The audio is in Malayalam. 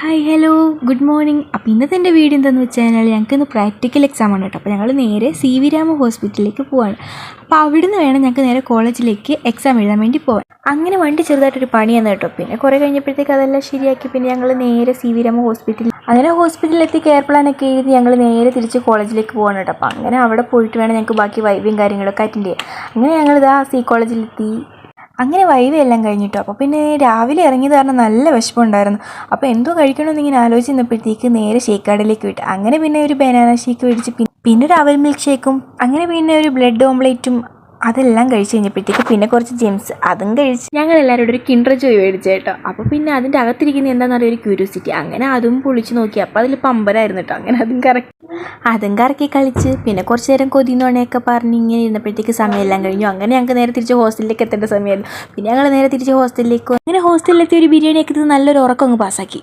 Hi hello good morning. അപ്പോൾ ഇന്നത്തെ എൻ്റെ വീഡിയോ എന്താണെന്ന് വെച്ച് കഴിഞ്ഞാൽ ഞങ്ങൾക്കിന്ന് പ്രാക്ടിക്കൽ എക്സാം ആണ് കേട്ടോ. അപ്പോൾ ഞങ്ങൾ നേരെ സി വി രാമ ഹോസ്പിറ്റലിലേക്ക് പോവാണ്. അപ്പോൾ അവിടുന്ന് വേണം ഞങ്ങൾക്ക് നേരെ കോളേജിലേക്ക് എക്സാം എഴുതാൻ വേണ്ടി പോകാൻ. അങ്ങനെ വണ്ടി ചെറുതായിട്ടൊരു പണിയാണ് കേട്ടോ. പിന്നെ കുറേ കഴിഞ്ഞപ്പോഴത്തേക്ക് അതെല്ലാം ശരിയാക്കി പിന്നെ ഞങ്ങൾ നേരെ സി വി രാമ ഹോസ്പിറ്റലിൽ അങ്ങനെ ഹോസ്പിറ്റലിലെത്തി കെയർ പ്ലാനൊക്കെ എഴുതി ഞങ്ങൾ നേരെ തിരിച്ച് കോളേജിലേക്ക് പോകാൻ കേട്ടോ. അപ്പോൾ അങ്ങനെ അവിടെ പോയിട്ട് വേണം ഞങ്ങൾക്ക് ബാക്കി വൈബയും കാര്യങ്ങളൊക്കെ അറ്റൻഡ് ചെയ്യാൻ. അങ്ങനെ ഞങ്ങളിതാ സി കോളേജിലെത്തി. അങ്ങനെ വൈവ എല്ലാം കഴിഞ്ഞിട്ടോ. അപ്പോൾ പിന്നെ രാവിലെ ഇറങ്ങിയത് കാരണം നല്ല വിശപ്പുണ്ടായിരുന്നു. അപ്പോൾ എന്തോ കഴിക്കണമെന്ന് ഇങ്ങനെ ആലോചിച്ചപ്പോഴത്തേക്ക് നേരെ ഷേക്ക് കാർഡിലേക്ക് വിട്ടു. അങ്ങനെ പിന്നെ ഒരു ബനാന ഷേക്ക് മേടിച്ച് പിന്നെ ഒരു അവൽ മിൽക്ക് ഷേക്കും അങ്ങനെ പിന്നെ ഒരു ബ്രെഡ് ഓംലേറ്റും അതെല്ലാം കഴിച്ച് കഴിഞ്ഞപ്പോഴത്തേക്ക് പിന്നെ കുറച്ച് ജെംസ് അതും കഴിച്ച് ഞങ്ങൾ എല്ലാവരും ഒരു കിൻഡർ ജോയ് മേടിച്ചു കേട്ടോ. അപ്പോൾ പിന്നെ അതിൻ്റെ അകത്തിരിക്കുന്ന എന്താണെന്ന് അറിയാം, ഒരു ക്യൂരിയോസിറ്റി. അങ്ങനെ അതും പൊളിച്ച് നോക്കി. അപ്പോൾ അതിൽ പമ്പരായിരുന്നു കേട്ടോ. അങ്ങനെ അതും കറക്കി കളിച്ച് പിന്നെ കുറച്ച് നേരം കൊതിന്നോണയൊക്കെ പറഞ്ഞ് ഇങ്ങനെ ഇരുന്നപ്പോഴത്തേക്ക് സമയമെല്ലാം കഴിഞ്ഞു. അങ്ങനെ ഞങ്ങൾക്ക് നേരെ തിരിച്ച് ഹോസ്റ്റലിലേക്ക് എത്തേണ്ട സമയമായിരുന്നു. പിന്നെ ഞങ്ങൾ നേരെ തിരിച്ച് ഹോസ്റ്റലിലേക്ക് അങ്ങനെ ഹോസ്റ്റലിലെത്തി ഒരു ബിരിയാണിയൊക്കെ നല്ലൊരു ഉറക്കം അങ്ങ് പാസ്സാക്കി.